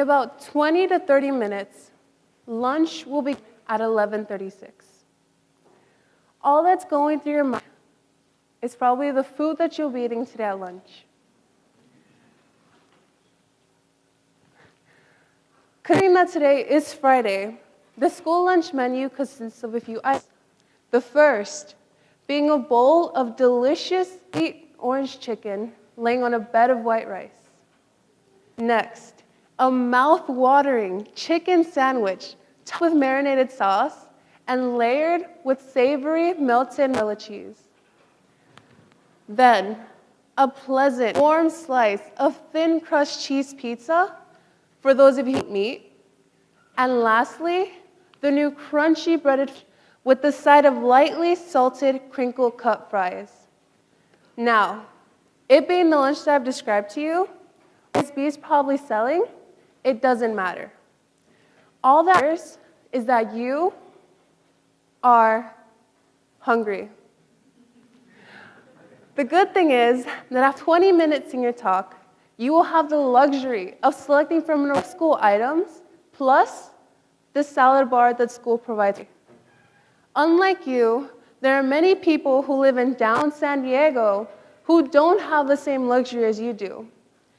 about 20 to 30 minutes, lunch will be at 11:36. All that's going through your mind is probably the food that you'll be eating today at lunch. Considering that today is Friday, the school lunch menu consists of a few items. The first being a bowl of delicious sweet orange chicken laying on a bed of white rice. Next, a mouth-watering chicken sandwich topped with marinated sauce and layered with savory melted mozzarella cheese. Then, a pleasant, warm slice of thin crust cheese pizza for those of you who eat meat. And lastly, the new crunchy breaded with the side of lightly salted crinkle cut fries. Now, it being the lunch that I've described to you, ISB is probably selling, it doesn't matter. All that matters is that you are hungry. The good thing is that after 20 minutes in your talk, you will have the luxury of selecting from your school items plus the salad bar that school provides you. Unlike you, there are many people who live in downtown San Diego who don't have the same luxury as you do.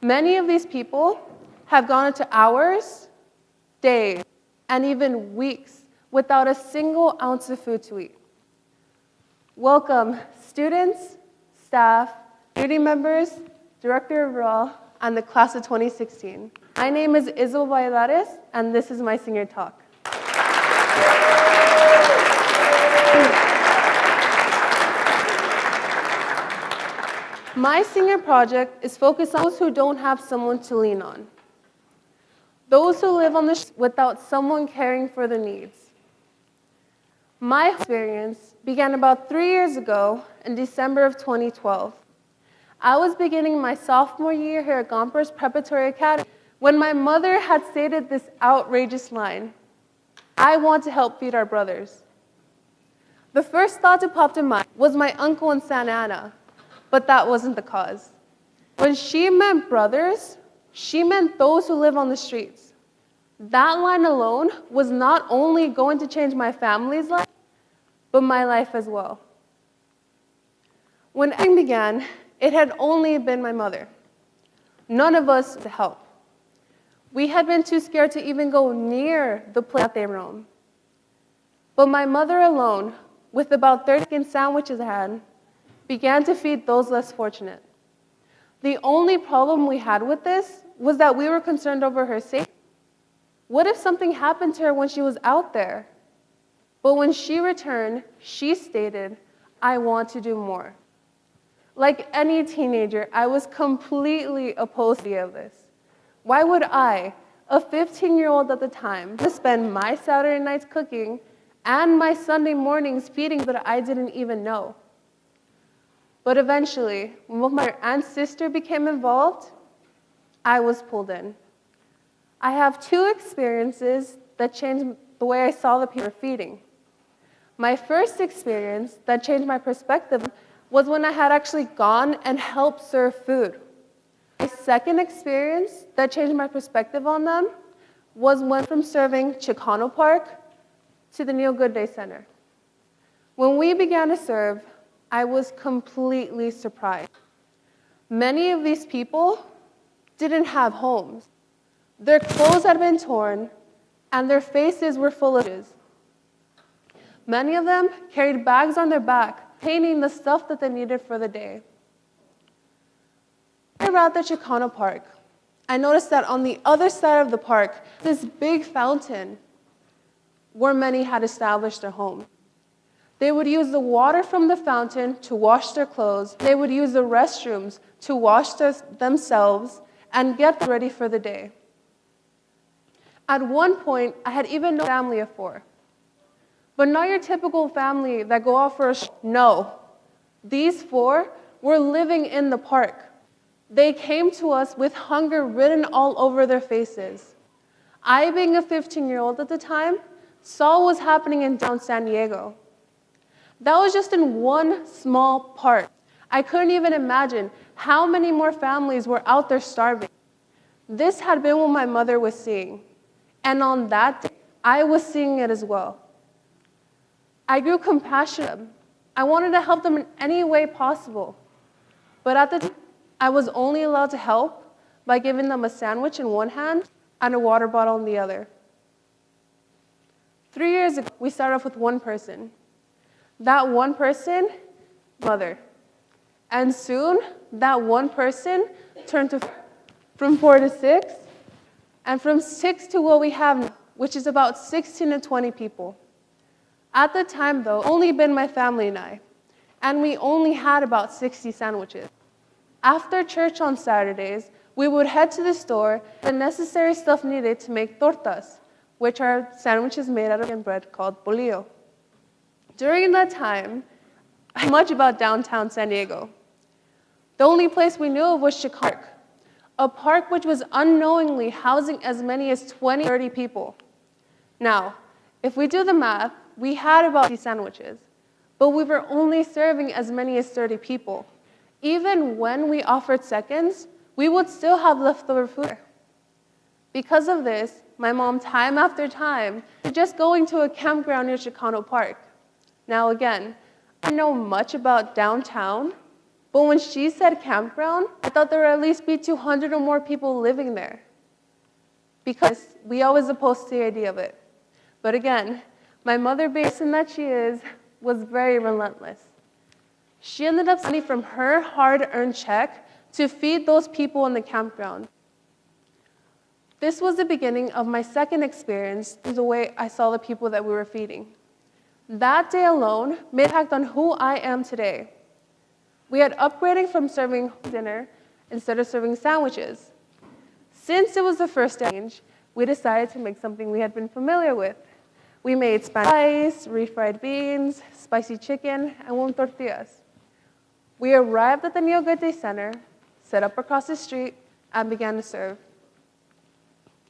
Many of these people have gone into hours, days, and even weeks without a single ounce of food to eat. Welcome, students, staff, community members, director overall, and the class of 2016. My name is Isabel, and this is my senior talk. My senior project is focused on those who don't have someone to lean on. Those who live on the streets without someone caring for their needs. My experience began about 3 years ago in December of 2012. I was beginning my sophomore year here at Gompers Preparatory Academy when my mother had stated this outrageous line, "I want to help feed our brothers." The first thought to pop to mind was my uncle in Santa Ana, but that wasn't the cause. When she meant brothers, she meant those who live on the streets. That line alone was not only going to change my family's life, but my life as well. When everything began, it had only been my mother. None of us to help. We had been too scared to even go near the place that they roam. But my mother alone, with about 30 chicken sandwiches in hand, began to feed those less fortunate. The only problem we had with this was that we were concerned over her safety. What if something happened to her when she was out there? But when she returned, she stated, "I want to do more." Like any teenager, I was completely opposed to the idea of this. Why would I, a 15-year-old at the time, spend my Saturday nights cooking and my Sunday mornings feeding that I didn't even know? But eventually, when both my mother and sister became involved, I was pulled in. I have two experiences that changed the way I saw the people feeding. My first experience that changed my perspective was when I had actually gone and helped serve food. My second experience that changed my perspective on them was when from serving Chicano Park to the Neil Good Day Center. When we began to serve, I was completely surprised. Many of these people didn't have homes. Their clothes had been torn, and their faces were full of stitches. Many of them carried bags on their back containing the stuff that they needed for the day. Around the Chicano Park, I noticed that on the other side of the park, this big fountain where many had established their home. They would use the water from the fountain to wash their clothes. They would use the restrooms to wash themselves and get ready for the day. At one point, I had even known a family of 4. But not your typical family that go out for a no. These 4 were living in the park. They came to us with hunger written all over their faces. I, being a 15-year-old at the time, saw what was happening in downtown San Diego. That was just in one small part. I couldn't even imagine how many more families were out there starving. This had been what my mother was seeing. And on that day, I was seeing it as well. I grew compassionate. I wanted to help them in any way possible. But at the time, I was only allowed to help by giving them a sandwich in one hand and a water bottle in the other. 3 years ago, we started off with one person. That one person, mother. And soon, that one person turned to from 4 to 6, and from 6 to what we have now, which is about 16 to 20 people. At the time, though, only been my family and we only had about 60 sandwiches. After church on Saturdays, we would head to the store, the necessary stuff needed to make tortas, which are sandwiches made out of bread called bolillo. During that time, I knew much about downtown San Diego. The only place we knew of was Chicago, a park which was unknowingly housing as many as 20, 30 people. Now, if we do the math, we had about 50 sandwiches, but we were only serving as many as 30 people. Even when we offered seconds, we would still have leftover food. Because of this, my mom, time after time, just going to a campground near Chicano Park. Now again, I don't know much about downtown, but when she said campground, I thought there would at least be 200 or more people living there, because we always opposed the idea of it. But again, my mother, being that she is, was very relentless. She ended up spending from her hard-earned check to feed those people in the campground. This was the beginning of my second experience in the way I saw the people that we were feeding. That day alone made an impact on who I am today. We had upgraded from serving dinner instead of serving sandwiches. Since it was the first change, we decided to make something we had been familiar with. We made Spanish rice, refried beans, spicy chicken, and warm tortillas. We arrived at the Neo Good Day Center, set up across the street, and began to serve.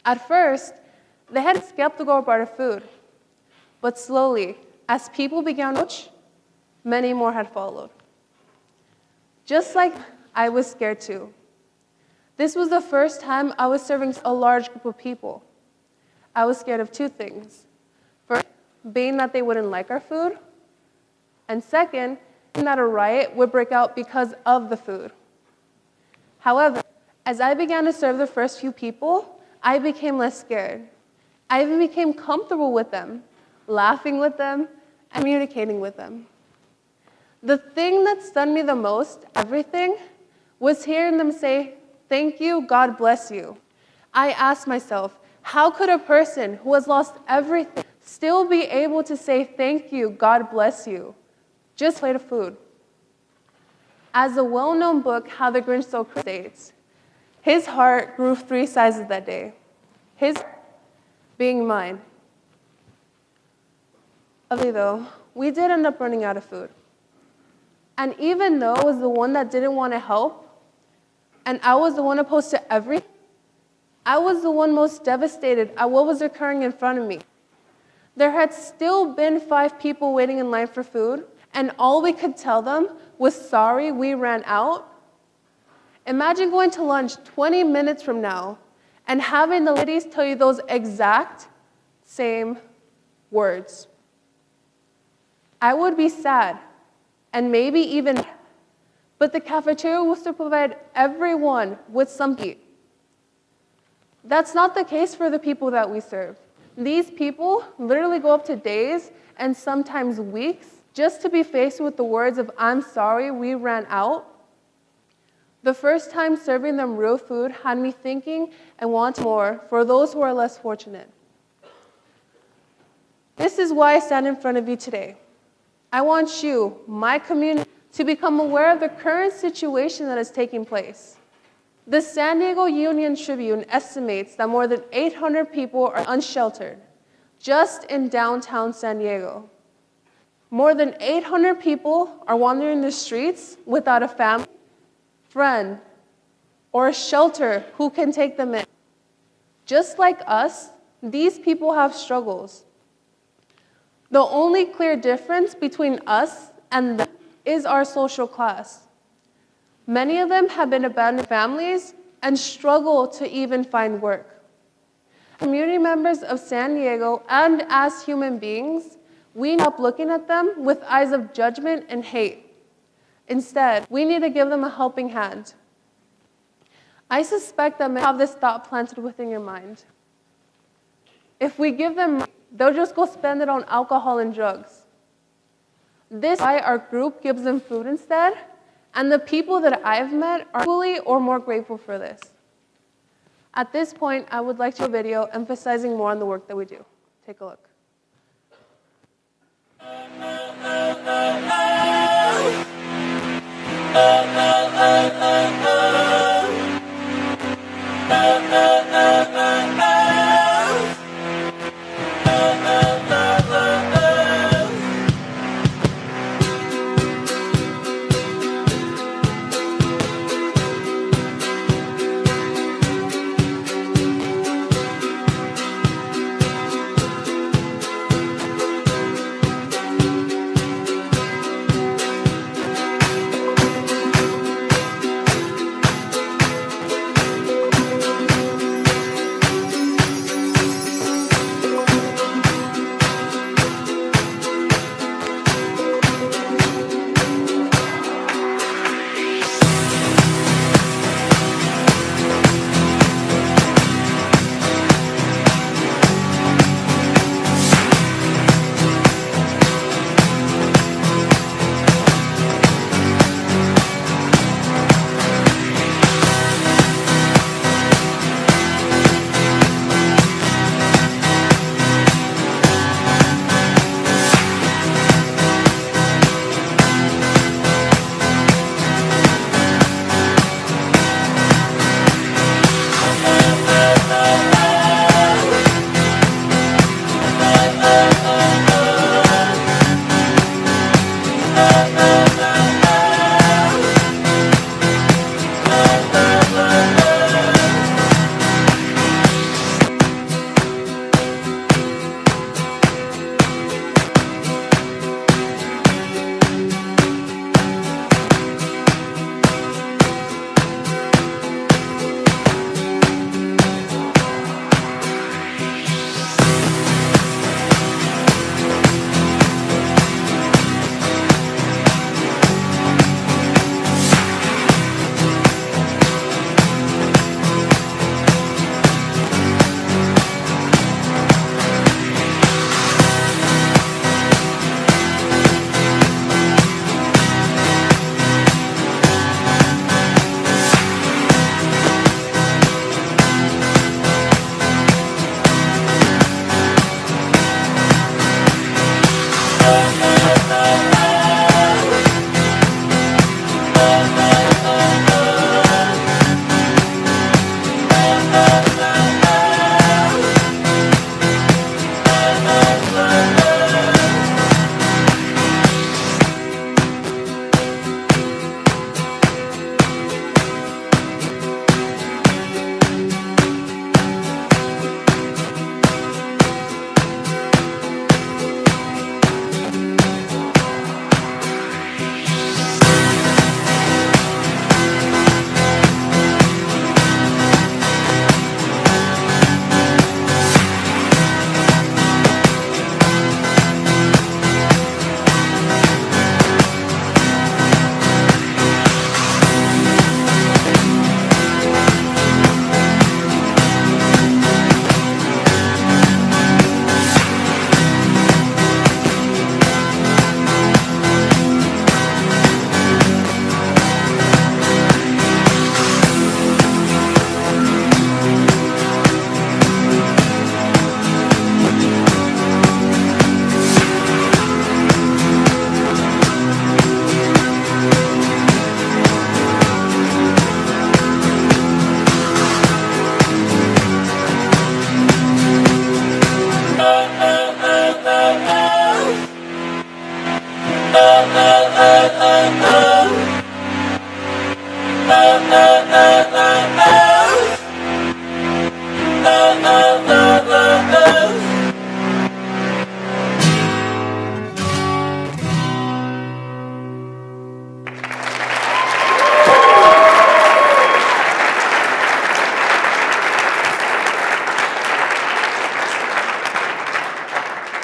At first, they had been skeptical about our food, but slowly, as people began to watch, many more had followed. Just like I was scared too. This was the first time I was serving a large group of people. I was scared of two things. First, being that they wouldn't like our food, and second, that a riot would break out because of the food. However, as I began to serve the first few people, I became less scared. I even became comfortable with them, laughing with them, and communicating with them. The thing that stunned me the most, everything, was hearing them say, "Thank you, God bless you." I asked myself, how could a person who has lost everything still be able to say, "Thank you, God bless you"? Just a plate of food. As the well-known book, How the Grinch Stole Christmas states, his heart grew 3 sizes that day. His being mine. Though, we did end up running out of food. And even though I was the one that didn't want to help, and I was the one opposed to everything, I was the one most devastated at what was occurring in front of me. There had still been 5 people waiting in line for food, and all we could tell them was, "Sorry, we ran out." Imagine going to lunch 20 minutes from now and having the ladies tell you those exact same words. I would be sad, and maybe even, but the cafeteria was to provide everyone with something to eat. That's not the case for the people that we serve. These people literally go up to days and sometimes weeks just to be faced with the words of, "I'm sorry, we ran out." The first time serving them real food had me thinking and wanting more for those who are less fortunate. This is why I stand in front of you today. I want you, my community, to become aware of the current situation that is taking place. The San Diego Union Tribune estimates that more than 800 people are unsheltered just in downtown San Diego. More than 800 people are wandering the streets without a family, friend, or a shelter who can take them in. Just like us, these people have struggles. The only clear difference between us and them is our social class. Many of them have been abandoned families and struggle to even find work. Community members of San Diego, and as human beings, we need to stop looking at them with eyes of judgment and hate. Instead, we need to give them a helping hand. I suspect that many have this thought planted within your mind. If we give them money, they'll just go spend it on alcohol and drugs. This is why our group gives them food instead, and the people that I've met are equally or more grateful for this. At this point, I would like to do a video emphasizing more on the work that we do. Take a look.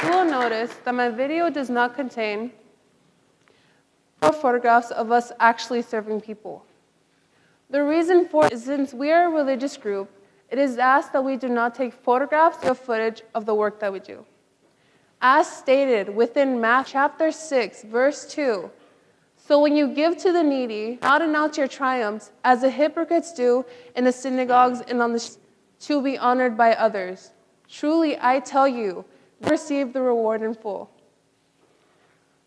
You will notice that my video does not contain photographs of us actually serving people. The reason for it is since we are a religious group, it is asked that we do not take photographs or footage of the work that we do. As stated within Matthew chapter 6, verse 2, so when you give to the needy, not announce your triumphs, as the hypocrites do in the synagogues and on the streets, to be honored by others. Truly, I tell you, they receive the reward in full.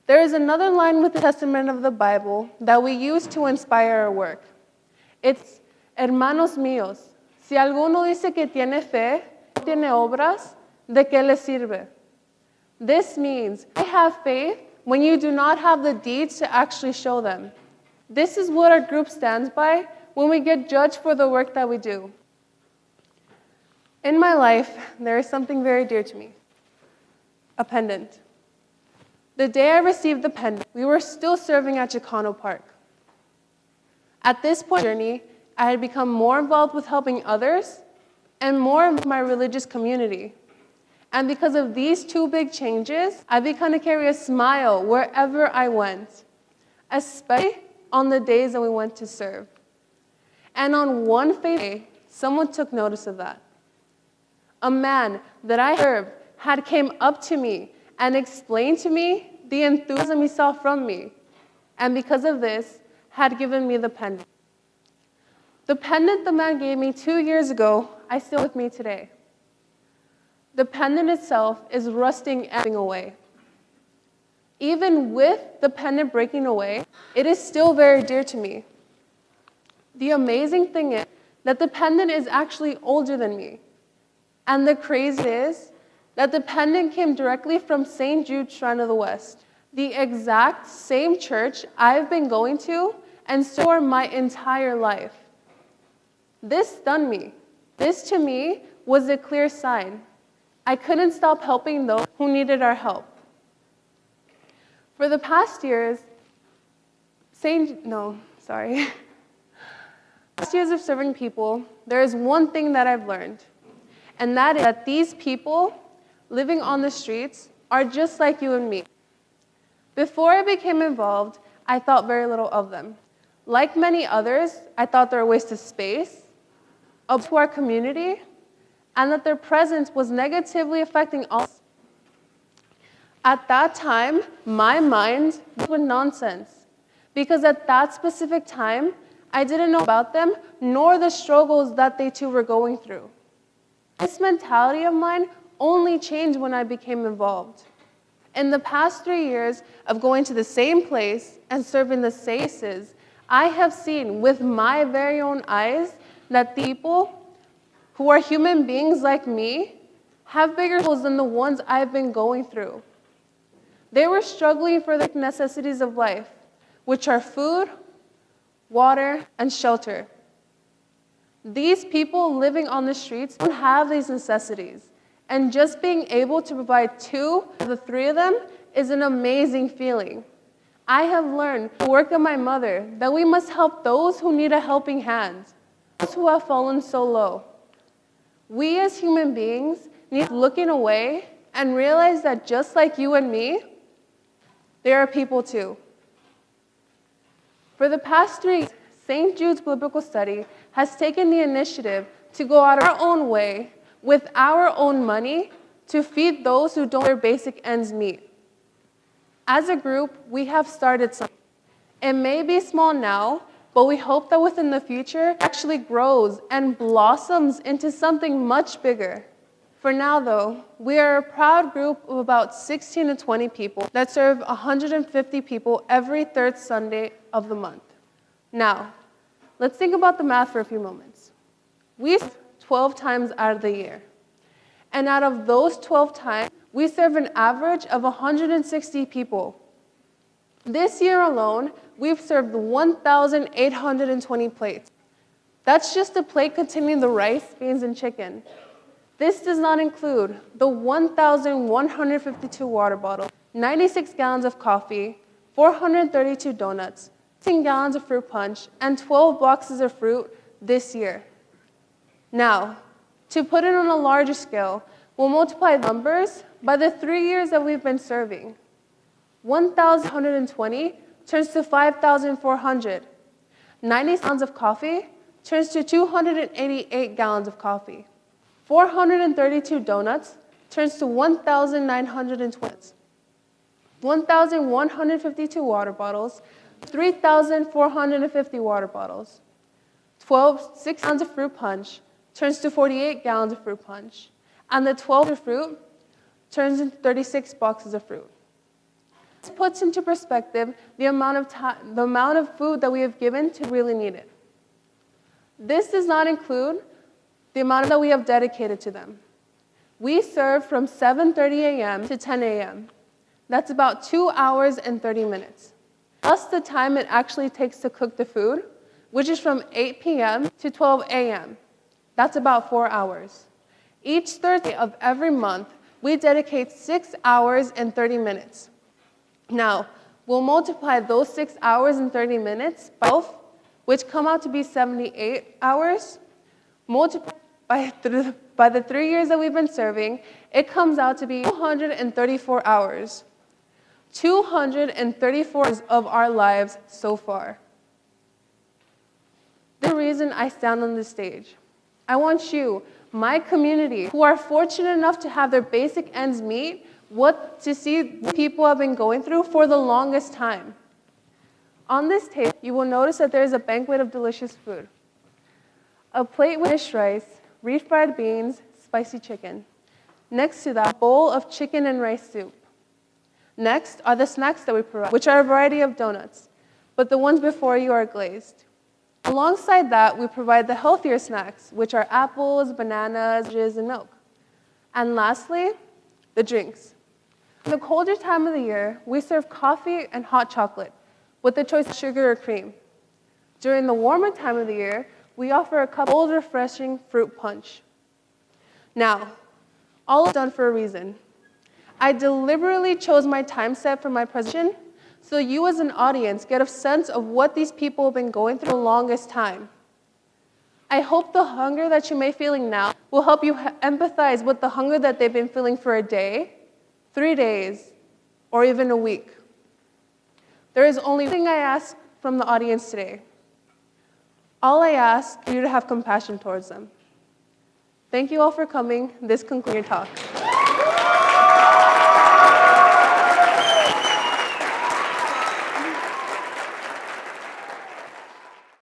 There is another line with the Testament of the Bible that we use to inspire our work. It's, hermanos míos, si alguno dice que tiene fe, no tiene obras, ¿de qué le sirve? This means, I have faith when you do not have the deeds to actually show them. This is what our group stands by when we get judged for the work that we do. In my life, there is something very dear to me, a pendant. The day I received the pendant, we were still serving at Chicano Park. At this point in the journey, I had become more involved with helping others and more with my religious community. And because of these two big changes, I began to carry a smile wherever I went, especially on the days that we went to serve. And on one fateful day, someone took notice of that. A man that I served had came up to me and explained to me the enthusiasm he saw from me, and because of this, had given me the pendant. The pendant the man gave me 2 years ago, I still have with me today. The pendant itself is rusting and breaking away. Even with the pendant breaking away, it is still very dear to me. The amazing thing is that the pendant is actually older than me. And the crazy is that the pendant came directly from St. Jude's Shrine of the West, the exact same church I've been going to and for my entire life. This stunned me. This, to me, was a clear sign. I couldn't stop helping those who needed our help. For the past years, past years of serving people, there is one thing that I've learned, and that is that these people living on the streets are just like you and me. Before I became involved, I thought very little of them. Like many others, I thought they were a waste of space, up to our community, and that their presence was negatively affecting us. At that time, my mind was with nonsense, because at that specific time, I didn't know about them, nor the struggles that they too were going through. This mentality of mine only changed when I became involved. In the past 3 years of going to the same place and serving the same places, I have seen with my very own eyes that people who are human beings like me have bigger struggles than the ones I've been going through. They were struggling for the necessities of life, which are food, water, and shelter. These people living on the streets don't have these necessities, and just being able to provide 2 of the 3 of them is an amazing feeling. I have learned through the work of my mother that we must help those who need a helping hand, those who have fallen so low. We as human beings need to look away and realize that just like you and me, there are people too. For the past 3 years, St. Jude's Biblical Study has taken the initiative to go out our own way with our own money to feed those who don't have their basic ends meet. As a group, we have started something. It may be small now, but we hope that within the future, it actually grows and blossoms into something much bigger. For now, though, we are a proud group of about 16 to 20 people that serve 150 people every 3rd Sunday of the month. Now, let's think about the math for a few moments. We serve 12 times out of the year. And out of those 12 times, we serve an average of 160 people. This year alone, we've served 1,820 plates. That's just a plate containing the rice, beans, and chicken. This does not include the 1,152 water bottles, 96 gallons of coffee, 432 donuts, 15 gallons of fruit punch, and 12 boxes of fruit this year. Now, to put it on a larger scale, we'll multiply the numbers By the 3 years that we've been serving, 1,120 turns to 5,400. 90 gallons of coffee turns to 288 gallons of coffee. 432 donuts turns to 1,920. 1,152 water bottles, 3,450 water bottles. 6 gallons of fruit punch turns to 48 gallons of fruit punch. And the 12 of fruit turns into 36 boxes of fruit. This puts into perspective the amount of food that we have given to really need it. This does not include the amount that we have dedicated to them. We serve from 7:30 a.m. to 10 a.m. That's about 2 hours and 30 minutes. Plus the time it actually takes to cook the food, which is from 8 p.m. to 12 a.m. That's about 4 hours. Each Thursday of every month, we dedicate 6 hours and 30 minutes. Now, we'll multiply those 6 hours and 30 minutes by 12, which come out to be 78 hours. Multiplied by the 3 years that we've been serving, it comes out to be 234 hours. 234 hours of our lives so far. This is the reason I stand on this stage. I want you, my community, who are fortunate enough to have their basic ends meet, to see what people have been going through for the longest time. On this table, you will notice that there is a banquet of delicious food. A plate with fish rice, refried beans, spicy chicken. Next to that, a bowl of chicken and rice soup. Next are the snacks that we provide, which are a variety of donuts, but the ones before you are glazed. Alongside that, we provide the healthier snacks, which are apples, bananas, oranges, and milk. And lastly, the drinks. In the colder time of the year, we serve coffee and hot chocolate with the choice of sugar or cream. During the warmer time of the year, we offer a cup of cold, refreshing fruit punch. Now, all is done for a reason. I deliberately chose my time set for my presentation so you as an audience get a sense of what these people have been going through the longest time. I hope the hunger that you may be feeling now will help you empathize with the hunger that they've been feeling for a day, 3 days, or even a week. There is only one thing I ask from the audience today. All I ask is you to have compassion towards them. Thank you all for coming. This concludes your talk.